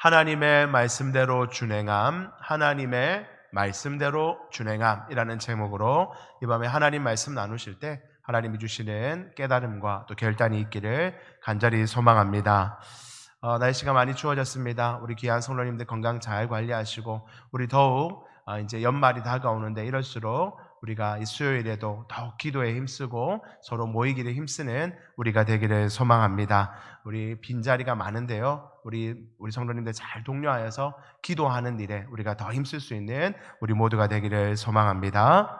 하나님의 말씀대로 준행함, 하나님의 말씀대로 준행함이라는 제목으로 이 밤에 하나님 말씀 나누실 때 하나님이 주시는 깨달음과 또 결단이 있기를 간절히 소망합니다. 날씨가 많이 추워졌습니다. 우리 귀한 성도님들 건강 잘 관리하시고, 우리 더욱 이제 연말이 다가오는데 이럴수록 우리가 이 수요일에도 더욱 기도에 힘쓰고 서로 모이기를 힘쓰는 우리가 되기를 소망합니다. 우리 빈자리가 많은데요, 우리 성도님들 잘 독려하여서 기도하는 일에 우리가 더 힘쓸 수 있는 우리 모두가 되기를 소망합니다.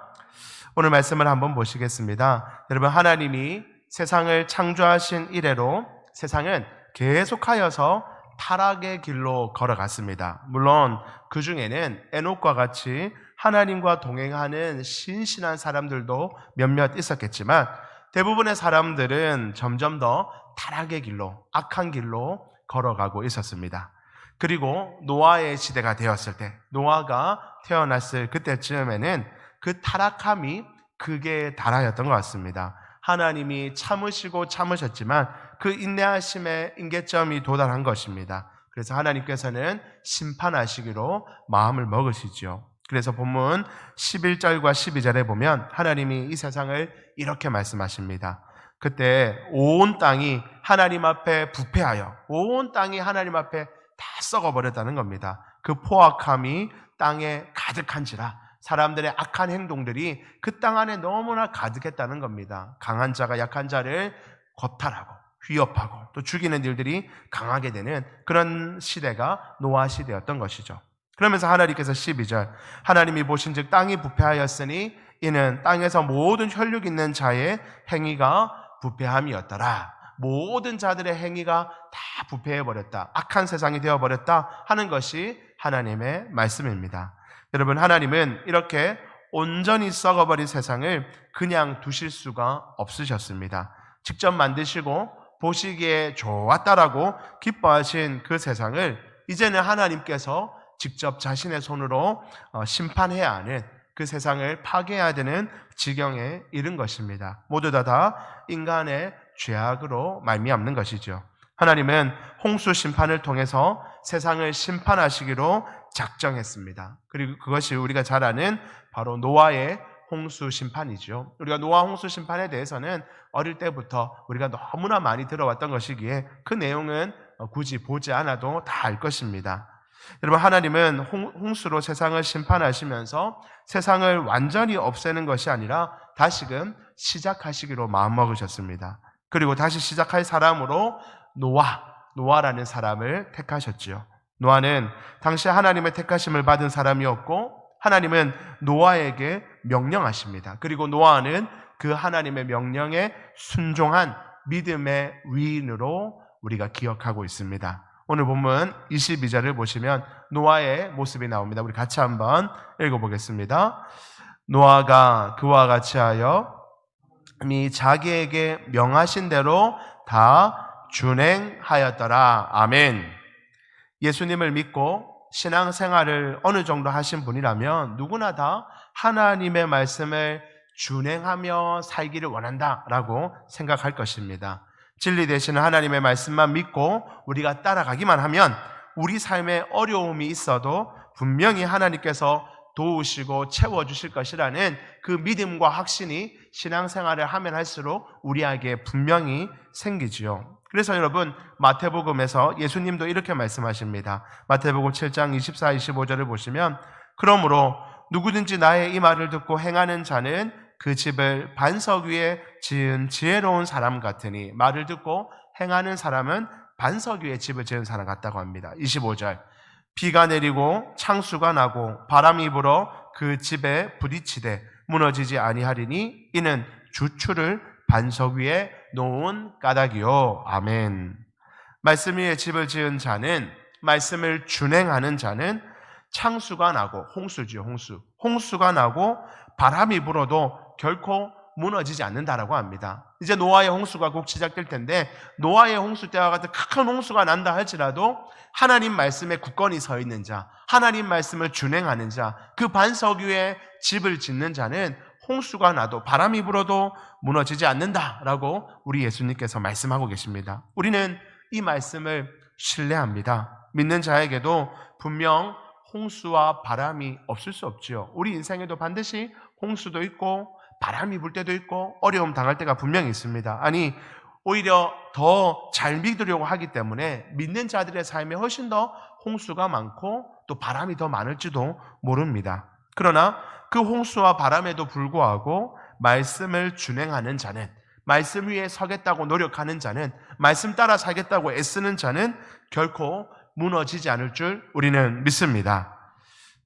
오늘 말씀을 한번 보시겠습니다. 여러분, 하나님이 세상을 창조하신 이래로 세상은 계속하여서 타락의 길로 걸어갔습니다. 물론 그 중에는 에녹과 같이 하나님과 동행하는 신실한 사람들도 몇몇 있었겠지만, 대부분의 사람들은 점점 더 타락의 길로, 악한 길로 걸어가고 있었습니다. 그리고 노아의 시대가 되었을 때, 노아가 태어났을 그때쯤에는 그 타락함이 극에 달하였던 것 같습니다. 하나님이 참으시고 참으셨지만 그 인내하심의 임계점이 도달한 것입니다. 그래서 하나님께서는 심판하시기로 마음을 먹으시죠. 그래서 본문 11절과 12절에 보면 하나님이 이 세상을 이렇게 말씀하십니다. 그때 온 땅이 하나님 앞에 부패하여, 온 땅이 하나님 앞에 다 썩어버렸다는 겁니다. 그 포악함이 땅에 가득한지라, 사람들의 악한 행동들이 그 땅 안에 너무나 가득했다는 겁니다. 강한 자가 약한 자를 겁탈하고 위협하고 또 죽이는 일들이 강하게 되는 그런 시대가 노아 시대였던 것이죠. 그러면서 하나님께서 12절, 하나님이 보신즉 땅이 부패하였으니 이는 땅에서 모든 혈육 있는 자의 행위가 부패함이었더라. 모든 자들의 행위가 다 부패해버렸다, 악한 세상이 되어버렸다 하는 것이 하나님의 말씀입니다. 여러분, 하나님은 이렇게 온전히 썩어버린 세상을 그냥 두실 수가 없으셨습니다. 직접 만드시고 보시기에 좋았다라고 기뻐하신 그 세상을 이제는 하나님께서 직접 자신의 손으로 심판해야 하는, 그 세상을 파괴해야 되는 지경에 이른 것입니다. 모두 다 인간의 죄악으로 말미암는 것이죠. 하나님은 홍수 심판을 통해서 세상을 심판하시기로 작정했습니다. 그리고 그것이 우리가 잘 아는 바로 노아의 홍수 심판이죠. 우리가 노아 홍수 심판에 대해서는 어릴 때부터 우리가 너무나 많이 들어왔던 것이기에 그 내용은 굳이 보지 않아도 다 알 것입니다. 여러분, 하나님은 홍수로 세상을 심판하시면서 세상을 완전히 없애는 것이 아니라 다시금 시작하시기로 마음먹으셨습니다. 그리고 다시 시작할 사람으로 노아라는 사람을 택하셨지요. 노아는 당시 하나님의 택하심을 받은 사람이었고, 하나님은 노아에게 명령하십니다. 그리고 노아는 그 하나님의 명령에 순종한 믿음의 위인으로 우리가 기억하고 있습니다. 오늘 본문 22절을 보시면 노아의 모습이 나옵니다. 우리 같이 한번 읽어보겠습니다. 노아가 그와 같이 하여 이미 자기에게 명하신 대로 다 준행하였더라. 아멘. 예수님을 믿고 신앙생활을 어느 정도 하신 분이라면 누구나 다 하나님의 말씀을 준행하며 살기를 원한다라고 생각할 것입니다. 진리 되시는 하나님의 말씀만 믿고 우리가 따라가기만 하면 우리 삶에 어려움이 있어도 분명히 하나님께서 도우시고 채워주실 것이라는 그 믿음과 확신이 신앙생활을 하면 할수록 우리에게 분명히 생기지요. 그래서 여러분, 마태복음에서 예수님도 이렇게 말씀하십니다. 마태복음 7장 24, 25절을 보시면 그러므로 누구든지 나의 이 말을 듣고 행하는 자는 그 집을 반석 위에 지은 지혜로운 사람 같으니, 말을 듣고 행하는 사람은 반석 위에 집을 지은 사람 같다고 합니다. 25절, 비가 내리고 창수가 나고 바람이 불어 그 집에 부딪히되 무너지지 아니하리니 이는 주추를 반석 위에 놓은 까닭이요. 아멘. 말씀 위에 집을 지은 자는, 말씀을 준행하는 자는 창수가 나고, 홍수지요, 홍수가 나고 바람이 불어도 결코 무너지지 않는다라고 합니다. 이제 노아의 홍수가 곧 시작될 텐데, 노아의 홍수 때와 같은 큰 홍수가 난다 할지라도 하나님 말씀에 굳건히 서 있는 자, 하나님 말씀을 준행하는 자, 그 반석 위에 집을 짓는 자는 홍수가 나도 바람이 불어도 무너지지 않는다라고 우리 예수님께서 말씀하고 계십니다. 우리는 이 말씀을 신뢰합니다. 믿는 자에게도 분명 홍수와 바람이 없을 수 없지요. 우리 인생에도 반드시 홍수도 있고 바람이 불 때도 있고 어려움 당할 때가 분명히 있습니다. 아니, 오히려 더 잘 믿으려고 하기 때문에 믿는 자들의 삶에 훨씬 더 홍수가 많고 또 바람이 더 많을지도 모릅니다. 그러나 그 홍수와 바람에도 불구하고 말씀을 준행하는 자는, 말씀 위에 서겠다고 노력하는 자는, 말씀 따라 살겠다고 애쓰는 자는 결코 무너지지 않을 줄 우리는 믿습니다.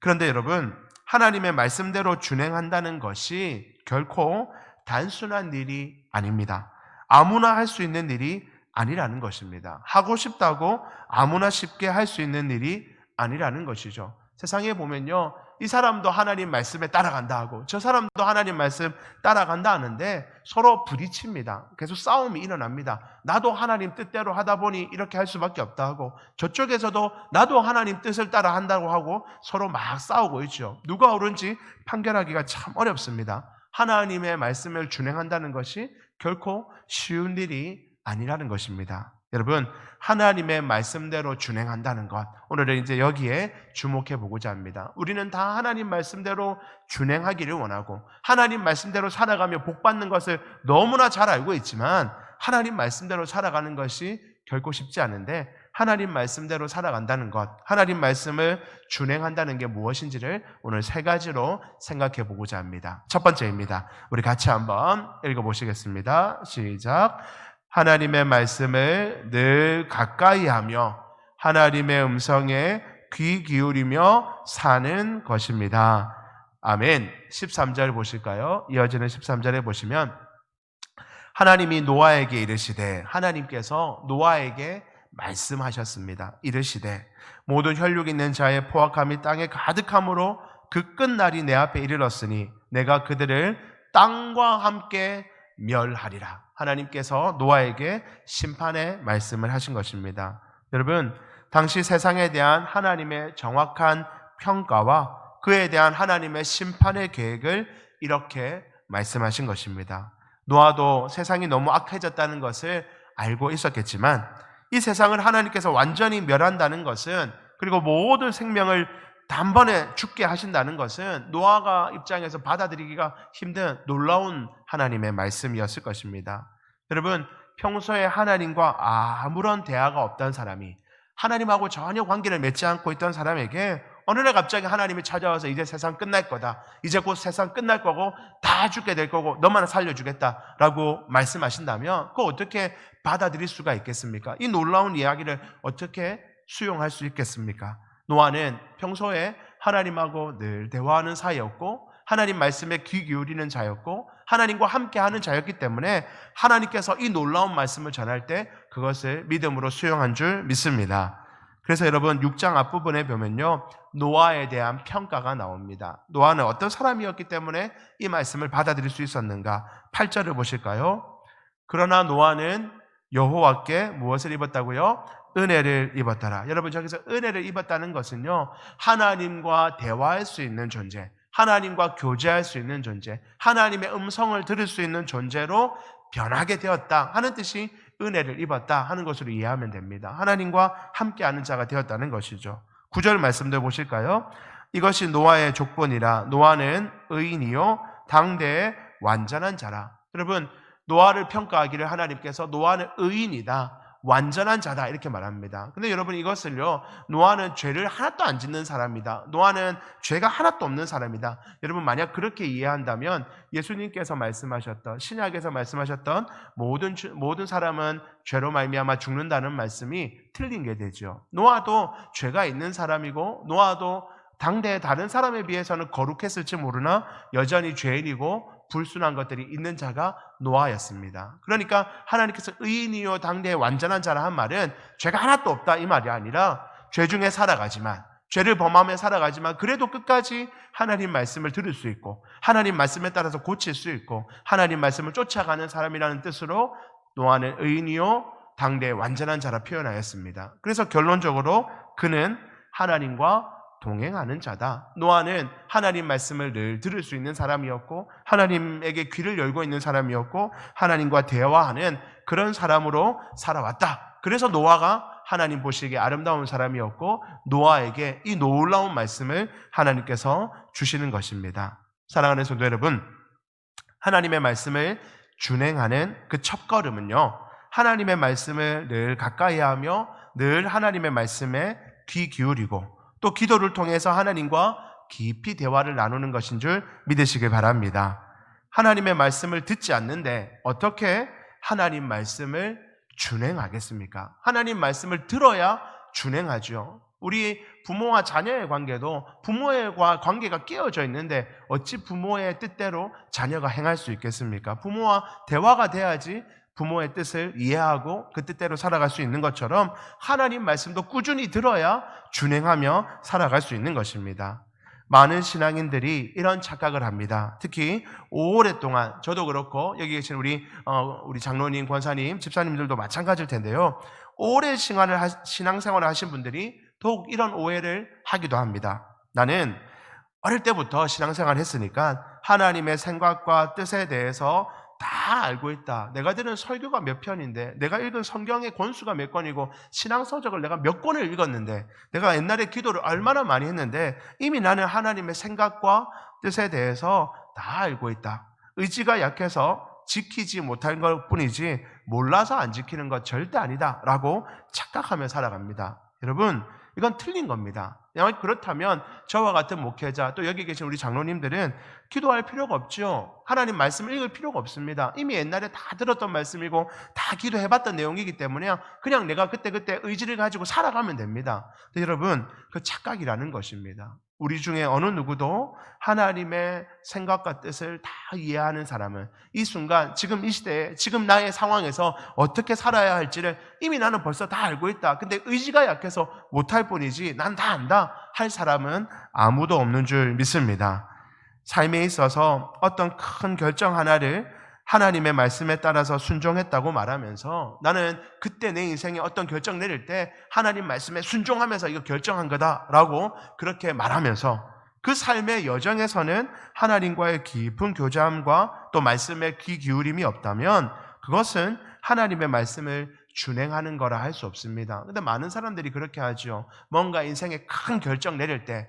그런데 여러분, 하나님의 말씀대로 준행한다는 것이 결코 단순한 일이 아닙니다. 아무나 할 수 있는 일이 아니라는 것입니다. 하고 싶다고 아무나 쉽게 할 수 있는 일이 아니라는 것이죠. 세상에 보면요, 이 사람도 하나님 말씀에 따라간다 하고 저 사람도 하나님 말씀 따라간다 하는데 서로 부딪힙니다. 계속 싸움이 일어납니다. 나도 하나님 뜻대로 하다 보니 이렇게 할 수밖에 없다 하고 저쪽에서도 나도 하나님 뜻을 따라 한다고 하고 서로 막 싸우고 있죠. 누가 옳은지 판결하기가 참 어렵습니다. 하나님의 말씀을 준행한다는 것이 결코 쉬운 일이 아니라는 것입니다. 여러분, 하나님의 말씀대로 준행한다는 것, 오늘은 이제 여기에 주목해 보고자 합니다. 우리는 다 하나님 말씀대로 준행하기를 원하고 하나님 말씀대로 살아가며 복받는 것을 너무나 잘 알고 있지만 하나님 말씀대로 살아가는 것이 결코 쉽지 않은데, 하나님 말씀대로 살아간다는 것, 하나님 말씀을 준행한다는 게 무엇인지를 오늘 세 가지로 생각해 보고자 합니다. 첫 번째입니다. 우리 같이 한번 읽어보시겠습니다. 시작. 하나님의 말씀을 늘 가까이 하며 하나님의 음성에 귀 기울이며 사는 것입니다. 아멘. 13절 보실까요? 이어지는 13절에 보시면 하나님이 노아에게 이르시되, 하나님께서 노아에게 말씀하셨습니다. 이르시되 모든 혈육 있는 자의 포악함이 땅에 가득함으로 그 끝날이 내 앞에 이르렀으니 내가 그들을 땅과 함께 멸하리라. 하나님께서 노아에게 심판의 말씀을 하신 것입니다. 여러분, 당시 세상에 대한 하나님의 정확한 평가와 그에 대한 하나님의 심판의 계획을 이렇게 말씀하신 것입니다. 노아도 세상이 너무 악해졌다는 것을 알고 있었겠지만 이 세상을 하나님께서 완전히 멸한다는 것은, 그리고 모든 생명을 단번에 죽게 하신다는 것은 노아가 입장에서 받아들이기가 힘든 놀라운 하나님의 말씀이었을 것입니다. 여러분, 평소에 하나님과 아무런 대화가 없던 사람이, 하나님하고 전혀 관계를 맺지 않고 있던 사람에게 어느 날 갑자기 하나님이 찾아와서 이제 세상 끝날 거다, 이제 곧 세상 끝날 거고 다 죽게 될 거고 너만 살려주겠다라고 말씀하신다면 그거 어떻게 받아들일 수가 있겠습니까? 이 놀라운 이야기를 어떻게 수용할 수 있겠습니까? 노아는 평소에 하나님하고 늘 대화하는 사이였고 하나님 말씀에 귀 기울이는 자였고 하나님과 함께하는 자였기 때문에 하나님께서 이 놀라운 말씀을 전할 때 그것을 믿음으로 수용한 줄 믿습니다. 그래서 여러분, 6장 앞부분에 보면요, 노아에 대한 평가가 나옵니다. 노아는 어떤 사람이었기 때문에 이 말씀을 받아들일 수 있었는가? 8절을 보실까요? 그러나 노아는 여호와께 무엇을 입었다고요? 은혜를 입었더라. 여러분, 저기서 은혜를 입었다는 것은요, 하나님과 대화할 수 있는 존재, 하나님과 교제할 수 있는 존재, 하나님의 음성을 들을 수 있는 존재로 변하게 되었다 하는 뜻이 은혜를 입었다 하는 것으로 이해하면 됩니다. 하나님과 함께하는 자가 되었다는 것이죠. 9절 말씀도 보실까요? 이것이 노아의 족본이라. 노아는 의인이요 당대의 완전한 자라. 여러분, 노아를 평가하기를 하나님께서 노아는 의인이다, 완전한 자다 이렇게 말합니다. 근데 여러분, 이것을요, 노아는 죄를 하나도 안 짓는 사람이다, 노아는 죄가 하나도 없는 사람이다, 여러분 만약 그렇게 이해한다면 예수님께서 말씀하셨던, 신약에서 말씀하셨던 모든 사람은 죄로 말미암아 죽는다는 말씀이 틀린 게 되죠. 노아도 죄가 있는 사람이고 노아도 당대의 다른 사람에 비해서는 거룩했을지 모르나 여전히 죄인이고 불순한 것들이 있는 자가 노아였습니다. 그러니까 하나님께서 의인이요 당대의 완전한 자라 한 말은 죄가 하나도 없다 이 말이 아니라 죄 중에 살아가지만, 죄를 범하며 살아가지만 그래도 끝까지 하나님 말씀을 들을 수 있고 하나님 말씀에 따라서 고칠 수 있고 하나님 말씀을 쫓아가는 사람이라는 뜻으로 노아는 의인이요 당대의 완전한 자라 표현하였습니다. 그래서 결론적으로 그는 하나님과 동행하는 자다. 노아는 하나님 말씀을 늘 들을 수 있는 사람이었고 하나님에게 귀를 열고 있는 사람이었고 하나님과 대화하는 그런 사람으로 살아왔다. 그래서 노아가 하나님 보시기에 아름다운 사람이었고 노아에게 이 놀라운 말씀을 하나님께서 주시는 것입니다. 사랑하는 성도 여러분, 하나님의 말씀을 준행하는 그 첫걸음은요, 하나님의 말씀을 늘 가까이 하며 늘 하나님의 말씀에 귀 기울이고 또 기도를 통해서 하나님과 깊이 대화를 나누는 것인 줄 믿으시길 바랍니다. 하나님의 말씀을 듣지 않는데 어떻게 하나님 말씀을 준행하겠습니까? 하나님 말씀을 들어야 준행하죠. 우리 부모와 자녀의 관계도 부모와 관계가 깨어져 있는데 어찌 부모의 뜻대로 자녀가 행할 수 있겠습니까? 부모와 대화가 돼야지 부모의 뜻을 이해하고 그 뜻대로 살아갈 수 있는 것처럼 하나님 말씀도 꾸준히 들어야 준행하며 살아갈 수 있는 것입니다. 많은 신앙인들이 이런 착각을 합니다. 특히 오랫동안 저도 그렇고 여기 계신 우리 장로님, 권사님, 집사님들도 마찬가지일 텐데요. 오랜 신앙생활을 하신 분들이 더욱 이런 오해를 하기도 합니다. 나는 어릴 때부터 신앙생활을 했으니까 하나님의 생각과 뜻에 대해서 다 알고 있다. 내가 들은 설교가 몇 편인데, 내가 읽은 성경의 권수가 몇 권이고 신앙서적을 내가 몇 권을 읽었는데, 내가 옛날에 기도를 얼마나 많이 했는데 이미 나는 하나님의 생각과 뜻에 대해서 다 알고 있다. 의지가 약해서 지키지 못한 것 뿐이지 몰라서 안 지키는 것 절대 아니다 라고 착각하며 살아갑니다. 여러분, 이건 틀린 겁니다. 그렇다면 저와 같은 목회자, 또 여기 계신 우리 장로님들은 기도할 필요가 없죠. 하나님 말씀을 읽을 필요가 없습니다. 이미 옛날에 다 들었던 말씀이고 다 기도해봤던 내용이기 때문에 그냥 내가 그때그때 의지를 가지고 살아가면 됩니다. 근데 여러분, 그 착각이라는 것입니다. 우리 중에 어느 누구도 하나님의 생각과 뜻을 다 이해하는 사람은 이 순간, 지금 이 시대에, 지금 나의 상황에서 어떻게 살아야 할지를 이미 나는 벌써 다 알고 있다. 근데 의지가 약해서 못할 뿐이지 난 다 안다 할 사람은 아무도 없는 줄 믿습니다. 삶에 있어서 어떤 큰 결정 하나를 하나님의 말씀에 따라서 순종했다고 말하면서 나는 그때 내 인생에 어떤 결정 내릴 때 하나님 말씀에 순종하면서 이거 결정한 거다라고 그렇게 말하면서 그 삶의 여정에서는 하나님과의 깊은 교제함과 또 말씀에 귀 기울임이 없다면 그것은 하나님의 말씀을 준행하는 거라 할 수 없습니다. 근데 많은 사람들이 그렇게 하죠. 뭔가 인생에 큰 결정 내릴 때,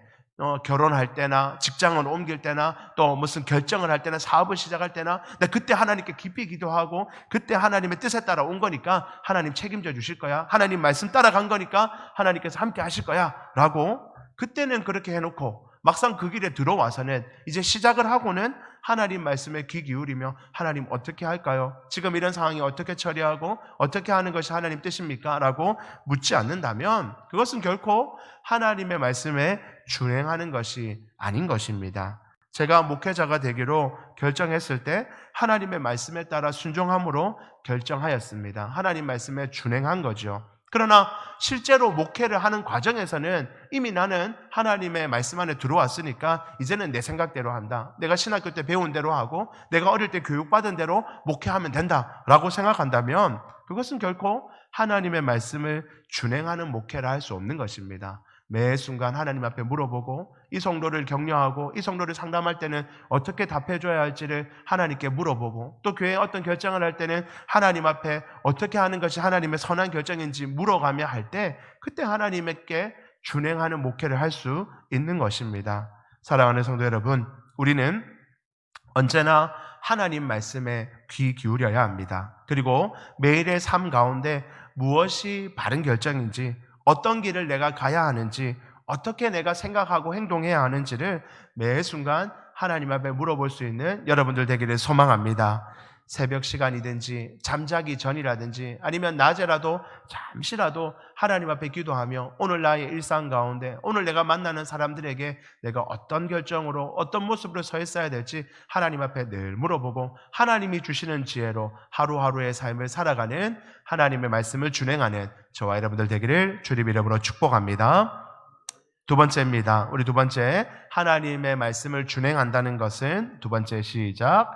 결혼할 때나 직장을 옮길 때나 또 무슨 결정을 할 때나 사업을 시작할 때나 그때 하나님께 깊이 기도하고 그때 하나님의 뜻에 따라 온 거니까 하나님 책임져 주실 거야. 하나님 말씀 따라간 거니까 하나님께서 함께 하실 거야 라고 그때는 그렇게 해놓고 막상 그 길에 들어와서는 이제 시작을 하고는 하나님 말씀에 귀 기울이며 하나님 어떻게 할까요? 지금 이런 상황이 어떻게 처리하고 어떻게 하는 것이 하나님 뜻입니까? 라고 묻지 않는다면 그것은 결코 하나님의 말씀에 준행하는 것이 아닌 것입니다. 제가 목회자가 되기로 결정했을 때 하나님의 말씀에 따라 순종함으로 결정하였습니다. 하나님 말씀에 준행한 거죠. 그러나 실제로 목회를 하는 과정에서는 이미 나는 하나님의 말씀 안에 들어왔으니까 이제는 내 생각대로 한다. 내가 신학교 때 배운 대로 하고 내가 어릴 때 교육받은 대로 목회하면 된다라고 생각한다면 그것은 결코 하나님의 말씀을 준행하는 목회를 할 수 없는 것입니다. 매 순간 하나님 앞에 물어보고 이 성도를 격려하고 이 성도를 상담할 때는 어떻게 답해줘야 할지를 하나님께 물어보고 또 교회에 어떤 결정을 할 때는 하나님 앞에 어떻게 하는 것이 하나님의 선한 결정인지 물어가며 할 때 그때 하나님께 준행하는 목회를 할 수 있는 것입니다. 사랑하는 성도 여러분, 우리는 언제나 하나님 말씀에 귀 기울여야 합니다. 그리고 매일의 삶 가운데 무엇이 바른 결정인지 어떤 길을 내가 가야 하는지 어떻게 내가 생각하고 행동해야 하는지를 매 순간 하나님 앞에 물어볼 수 있는 여러분들 되기를 소망합니다. 새벽 시간이든지 잠자기 전이라든지 아니면 낮에라도 잠시라도 하나님 앞에 기도하며 오늘 나의 일상 가운데 오늘 내가 만나는 사람들에게 내가 어떤 결정으로 어떤 모습으로 서 있어야 될지 하나님 앞에 늘 물어보고 하나님이 주시는 지혜로 하루하루의 삶을 살아가는 하나님의 말씀을 준행하는 저와 여러분들 되기를 주님 이름으로 축복합니다. 두 번째입니다. 우리 두 번째, 하나님의 말씀을 준행한다는 것은 두 번째 시작,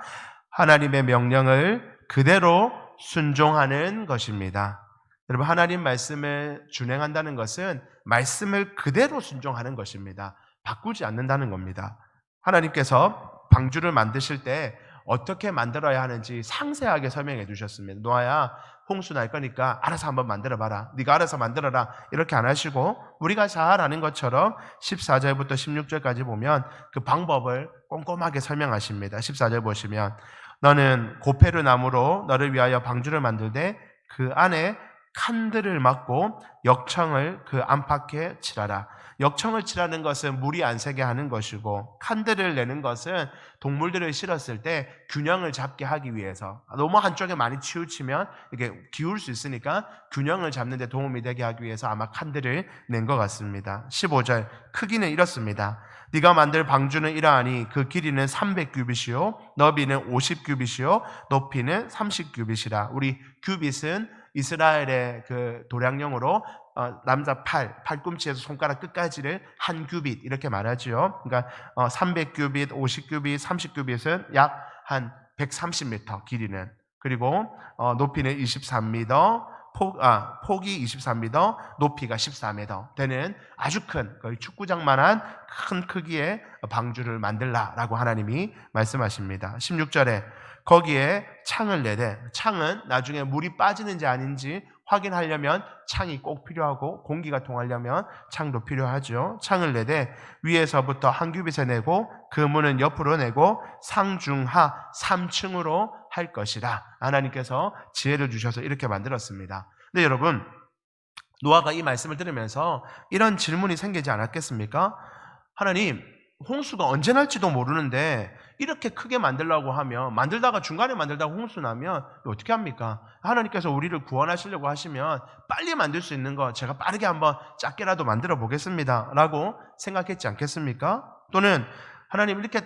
하나님의 명령을 그대로 순종하는 것입니다. 여러분, 하나님 말씀을 준행한다는 것은 말씀을 그대로 순종하는 것입니다. 바꾸지 않는다는 겁니다. 하나님께서 방주를 만드실 때 어떻게 만들어야 하는지 상세하게 설명해 주셨습니다. 노아야, 홍수 날 거니까 알아서 한번 만들어봐라. 네가 알아서 만들어라. 이렇게 안 하시고 우리가 잘 아는 것처럼 14절부터 16절까지 보면 그 방법을 꼼꼼하게 설명하십니다. 14절 보시면 너는 고페르 나무로 너를 위하여 방주를 만들되 그 안에 칸들을 막고 역청을 그 안팎에 칠하라. 역청을 칠하는 것은 물이 안 새게 하는 것이고 칸들을 내는 것은 동물들을 실었을 때 균형을 잡게 하기 위해서, 너무 한쪽에 많이 치우치면 이게 기울 수 있으니까 균형을 잡는 데 도움이 되게 하기 위해서 아마 칸들을 낸 것 같습니다. 15절 크기는 이렇습니다. 네가 만들 방주는 이러하니 그 길이는 300규빗이요 너비는 50규빗이요 높이는 30규빗이라. 우리 규빗은 이스라엘의 그 도량령으로 남자 팔꿈치에서 손가락 끝까지를 한 규빗 이렇게 말하지요. 그러니까 300규빗, 50규빗, 30규빗은 약 한 130m 길이는, 그리고 높이는 23m, 폭이 23m, 높이가 14m 되는 아주 큰, 거의 축구장만한 큰 크기의 방주를 만들라라고 하나님이 말씀하십니다. 16절에 거기에 창을 내되, 창은 나중에 물이 빠지는지 아닌지 확인하려면 창이 꼭 필요하고 공기가 통하려면 창도 필요하죠. 창을 내되 위에서부터 한 규빗에 내고 그 문은 옆으로 내고 상중하 3층으로 할 것이라. 하나님께서 지혜를 주셔서 이렇게 만들었습니다. 근데 여러분, 노아가 이 말씀을 들으면서 이런 질문이 생기지 않았겠습니까? 하나님, 홍수가 언제 날지도 모르는데 이렇게 크게 만들려고 하면, 만들다가 중간에 만들다가 홍수 나면 어떻게 합니까? 하나님께서 우리를 구원하시려고 하시면 빨리 만들 수 있는 거 제가 빠르게 한번 작게라도 만들어 보겠습니다 라고 생각했지 않겠습니까? 또는 하나님, 이렇게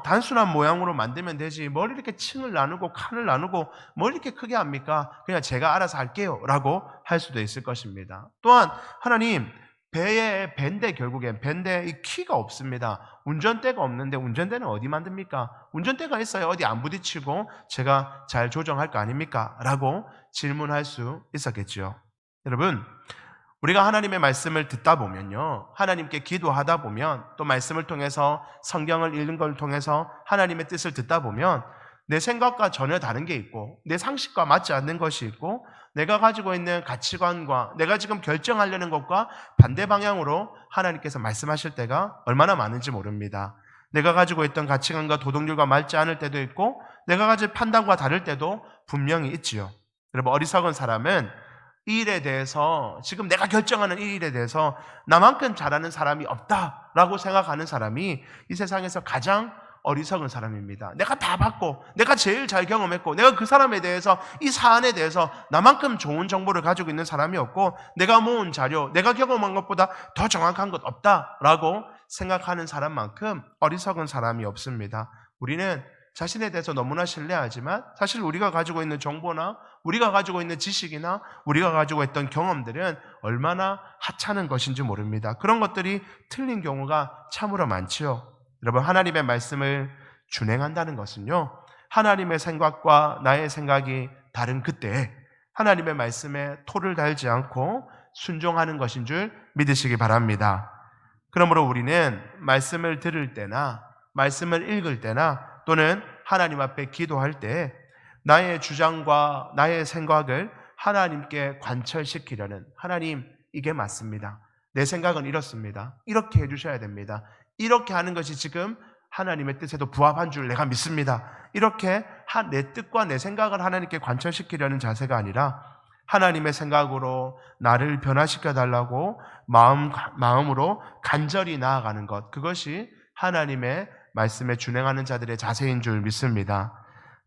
단순한 모양으로 만들면 되지 뭘 이렇게 층을 나누고 칸을 나누고 뭘 이렇게 크게 합니까? 그냥 제가 알아서 할게요 라고 할 수도 있을 것입니다. 또한 하나님, 배인데 결국엔 배인데 이 키가 없습니다. 운전대가 없는데 운전대는 어디 만듭니까? 운전대가 있어야 어디 안 부딪히고 제가 잘 조정할 거 아닙니까? 라고 질문할 수 있었겠죠. 여러분, 우리가 하나님의 말씀을 듣다 보면요, 하나님께 기도하다 보면, 또 말씀을 통해서 성경을 읽는 걸 통해서 하나님의 뜻을 듣다 보면 내 생각과 전혀 다른 게 있고 내 상식과 맞지 않는 것이 있고 내가 가지고 있는 가치관과 내가 지금 결정하려는 것과 반대 방향으로 하나님께서 말씀하실 때가 얼마나 많은지 모릅니다. 내가 가지고 있던 가치관과 도덕률과 맞지 않을 때도 있고 내가 가진 판단과 다를 때도 분명히 있지요. 여러분, 어리석은 사람은 이 일에 대해서, 지금 내가 결정하는 이 일에 대해서 나만큼 잘하는 사람이 없다라고 생각하는 사람이 이 세상에서 가장 어리석은 사람입니다. 내가 다 봤고 내가 제일 잘 경험했고 내가 그 사람에 대해서, 이 사안에 대해서 나만큼 좋은 정보를 가지고 있는 사람이 없고 내가 모은 자료, 내가 경험한 것보다 더 정확한 것 없다라고 생각하는 사람만큼 어리석은 사람이 없습니다. 우리는 자신에 대해서 너무나 신뢰하지만 사실 우리가 가지고 있는 정보나 우리가 가지고 있는 지식이나 우리가 가지고 있던 경험들은 얼마나 하찮은 것인지 모릅니다. 그런 것들이 틀린 경우가 참으로 많지요. 여러분, 하나님의 말씀을 준행한다는 것은요, 하나님의 생각과 나의 생각이 다른 그때에 하나님의 말씀에 토를 달지 않고 순종하는 것인 줄 믿으시기 바랍니다. 그러므로 우리는 말씀을 들을 때나 말씀을 읽을 때나 또는 하나님 앞에 기도할 때 나의 주장과 나의 생각을 하나님께 관철시키려는, 하나님, 이게 맞습니다. 내 생각은 이렇습니다. 이렇게 해주셔야 됩니다. 이렇게 하는 것이 지금 하나님의 뜻에도 부합한 줄 내가 믿습니다. 이렇게 내 뜻과 내 생각을 하나님께 관철시키려는 자세가 아니라 하나님의 생각으로 나를 변화시켜 달라고 마음으로 간절히 나아가는 것, 그것이 하나님의 말씀에 준행하는 자들의 자세인 줄 믿습니다.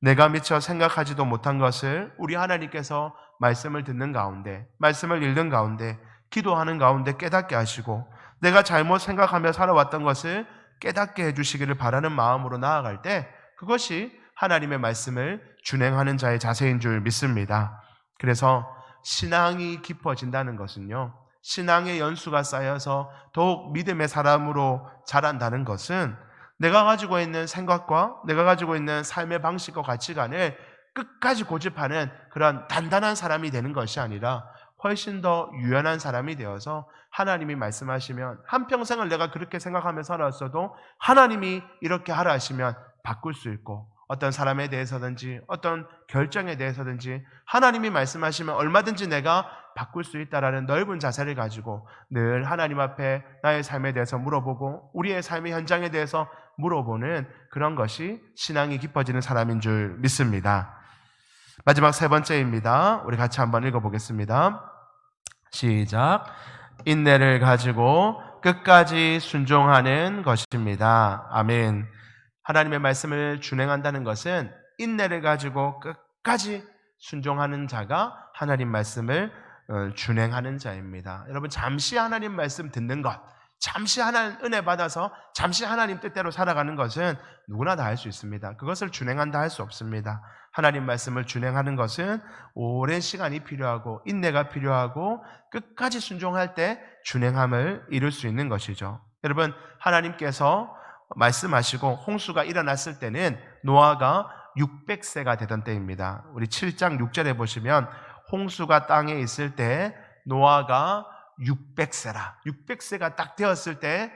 내가 미처 생각하지도 못한 것을 우리 하나님께서 말씀을 듣는 가운데, 말씀을 읽는 가운데, 기도하는 가운데 깨닫게 하시고 내가 잘못 생각하며 살아왔던 것을 깨닫게 해주시기를 바라는 마음으로 나아갈 때 그것이 하나님의 말씀을 준행하는 자의 자세인 줄 믿습니다. 그래서 신앙이 깊어진다는 것은요, 신앙의 연수가 쌓여서 더욱 믿음의 사람으로 자란다는 것은 내가 가지고 있는 생각과 내가 가지고 있는 삶의 방식과 가치관을 끝까지 고집하는 그런 단단한 사람이 되는 것이 아니라 훨씬 더 유연한 사람이 되어서 하나님이 말씀하시면 한평생을 내가 그렇게 생각하며 살았어도 하나님이 이렇게 하라 하시면 바꿀 수 있고, 어떤 사람에 대해서든지 어떤 결정에 대해서든지 하나님이 말씀하시면 얼마든지 내가 바꿀 수 있다라는 넓은 자세를 가지고 늘 하나님 앞에 나의 삶에 대해서 물어보고 우리의 삶의 현장에 대해서 물어보는 그런 것이 신앙이 깊어지는 사람인 줄 믿습니다. 마지막 세 번째입니다. 우리 같이 한번 읽어보겠습니다. 시작. 인내를 가지고 끝까지 순종하는 것입니다. 아멘. 하나님의 말씀을 준행한다는 것은 인내를 가지고 끝까지 순종하는 자가 하나님 말씀을 준행하는 자입니다. 여러분, 잠시 하나님 말씀 듣는 것, 잠시 하나님 은혜 받아서 잠시 하나님 뜻대로 살아가는 것은 누구나 다 할 수 있습니다. 그것을 준행한다 할 수 없습니다. 하나님 말씀을 준행하는 것은 오랜 시간이 필요하고 인내가 필요하고 끝까지 순종할 때 준행함을 이룰 수 있는 것이죠. 여러분, 하나님께서 말씀하시고 홍수가 일어났을 때는 노아가 600세가 되던 때입니다. 우리 7장 6절에 보시면 홍수가 땅에 있을 때 노아가 600세라. 600세가 딱 되었을 때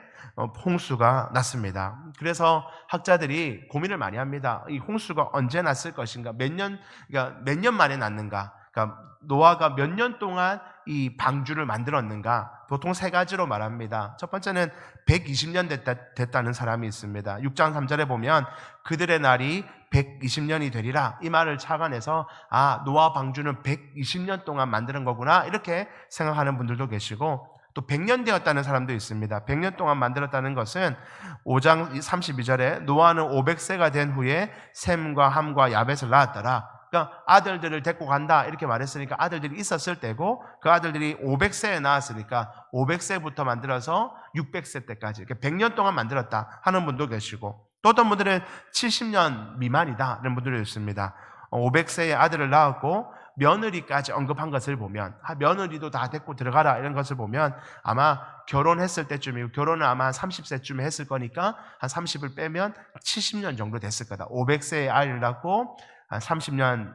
홍수가 났습니다. 그래서 학자들이 고민을 많이 합니다. 이 홍수가 언제 났을 것인가? 그러니까 몇 년 만에 났는가? 그러니까 노아가 몇 년 동안 이 방주를 만들었는가? 보통 세 가지로 말합니다. 첫 번째는 120년 됐다는 사람이 있습니다. 6장 3절에 보면 그들의 날이 120년이 되리라. 이 말을 착안해서 노아 방주는 120년 동안 만드는 거구나. 이렇게 생각하는 분들도 계시고 또 100년 되었다는 사람도 있습니다. 100년 동안 만들었다는 것은 5장 32절에 노아는 500세가 된 후에 셈과 함과 야벳을 낳았더라. 그러니까 아들들을 데리고 간다 이렇게 말했으니까 아들들이 있었을 때고 그 아들들이 500세에 나왔으니까 500세부터 만들어서 600세 때까지 이렇게 100년 동안 만들었다 하는 분도 계시고 또 어떤 분들은 70년 미만이다 이런 분들도 있습니다. 500세에 아들을 낳았고 며느리까지 언급한 것을 보면 며느리도 다 데리고 들어가라 이런 것을 보면 아마 결혼했을 때쯤이고 결혼을 아마 한 30세쯤에 했을 거니까 한 30을 빼면 70년 정도 됐을 거다. 500세에 아이를 낳고 한 30년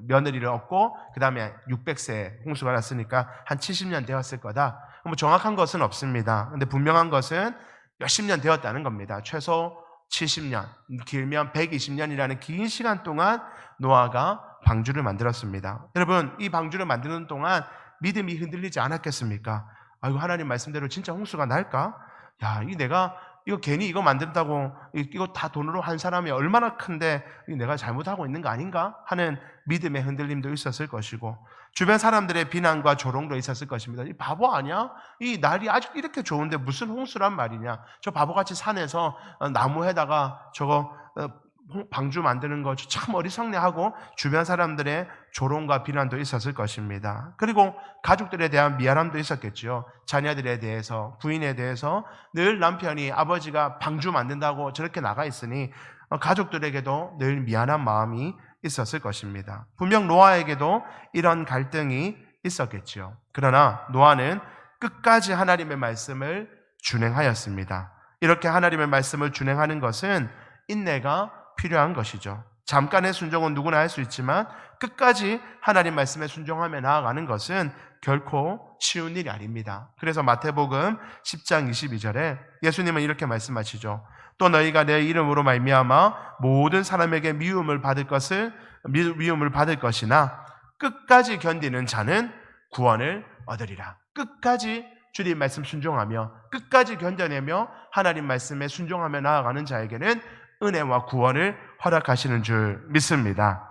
며느리를 얻고 그 다음에 600세에 홍수가 났으니까 한 70년 되었을 거다. 뭐 정확한 것은 없습니다. 근데 분명한 것은 몇십 년 되었다는 겁니다. 최소 70년, 길면 120년이라는 긴 시간 동안 노아가 방주를 만들었습니다. 여러분, 이 방주를 만드는 동안 믿음이 흔들리지 않았겠습니까? 아이고, 하나님 말씀대로 진짜 홍수가 날까? 야, 내가 이거 괜히 이거 만든다고 이거 다 돈으로 한 사람이 얼마나 큰데 내가 잘못하고 있는 거 아닌가 하는 믿음의 흔들림도 있었을 것이고 주변 사람들의 비난과 조롱도 있었을 것입니다. 이 바보 아니야? 이 날이 아직 이렇게 좋은데 무슨 홍수란 말이냐? 저 바보같이 산에서 나무에다가 저거 방주 만드는 거 참 어리석네하고 주변 사람들의 조롱과 비난도 있었을 것입니다. 그리고 가족들에 대한 미안함도 있었겠죠. 자녀들에 대해서, 부인에 대해서 늘 남편이 아버지가 방주 만든다고 저렇게 나가 있으니 가족들에게도 늘 미안한 마음이 있었을 것입니다. 분명 노아에게도 이런 갈등이 있었겠죠. 그러나 노아는 끝까지 하나님의 말씀을 준행하였습니다. 이렇게 하나님의 말씀을 준행하는 것은 인내가 필요한 것이죠. 잠깐의 순종은 누구나 할 수 있지만 끝까지 하나님 말씀에 순종하며 나아가는 것은 결코 쉬운 일이 아닙니다. 그래서 마태복음 10장 22절에 예수님은 이렇게 말씀하시죠. 또 너희가 내 이름으로 말미암아 모든 사람에게 미움을 받을 것이나 끝까지 견디는 자는 구원을 얻으리라. 끝까지 주님 말씀 순종하며 끝까지 견뎌내며 하나님 말씀에 순종하며 나아가는 자에게는 은혜와 구원을 허락하시는 줄 믿습니다.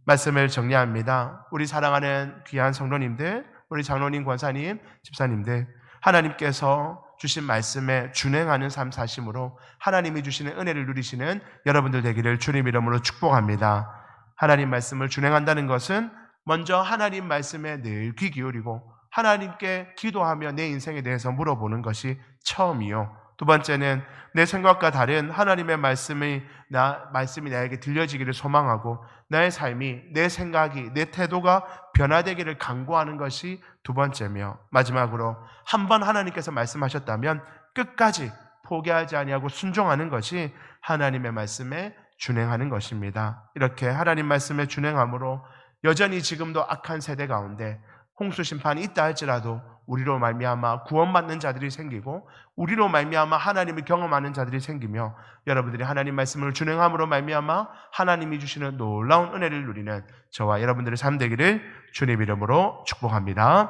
말씀을 정리합니다. 우리 사랑하는 귀한 성도님들, 우리 장로님, 권사님, 집사님들, 하나님께서 주신 말씀에 준행하는 삶 사심으로 하나님이 주시는 은혜를 누리시는 여러분들 되기를 주님 이름으로 축복합니다. 하나님 말씀을 준행한다는 것은 먼저 하나님 말씀에 늘 귀 기울이고 하나님께 기도하며 내 인생에 대해서 물어보는 것이 처음이요. 두 번째는 내 생각과 다른 하나님의 말씀이 나에게 들려지기를 소망하고 나의 삶이, 내 생각이, 내 태도가 변화되기를 간구하는 것이 두 번째며 마지막으로 한번 하나님께서 말씀하셨다면 끝까지 포기하지 아니하고 순종하는 것이 하나님의 말씀에 준행하는 것입니다. 이렇게 하나님 말씀에 준행함으로 여전히 지금도 악한 세대 가운데 홍수 심판이 있다 할지라도 우리로 말미암아 구원받는 자들이 생기고 우리로 말미암아 하나님을 경험하는 자들이 생기며 여러분들이 하나님 말씀을 준행함으로 말미암아 하나님이 주시는 놀라운 은혜를 누리는 저와 여러분들의 삶 되기를 주님 이름으로 축복합니다.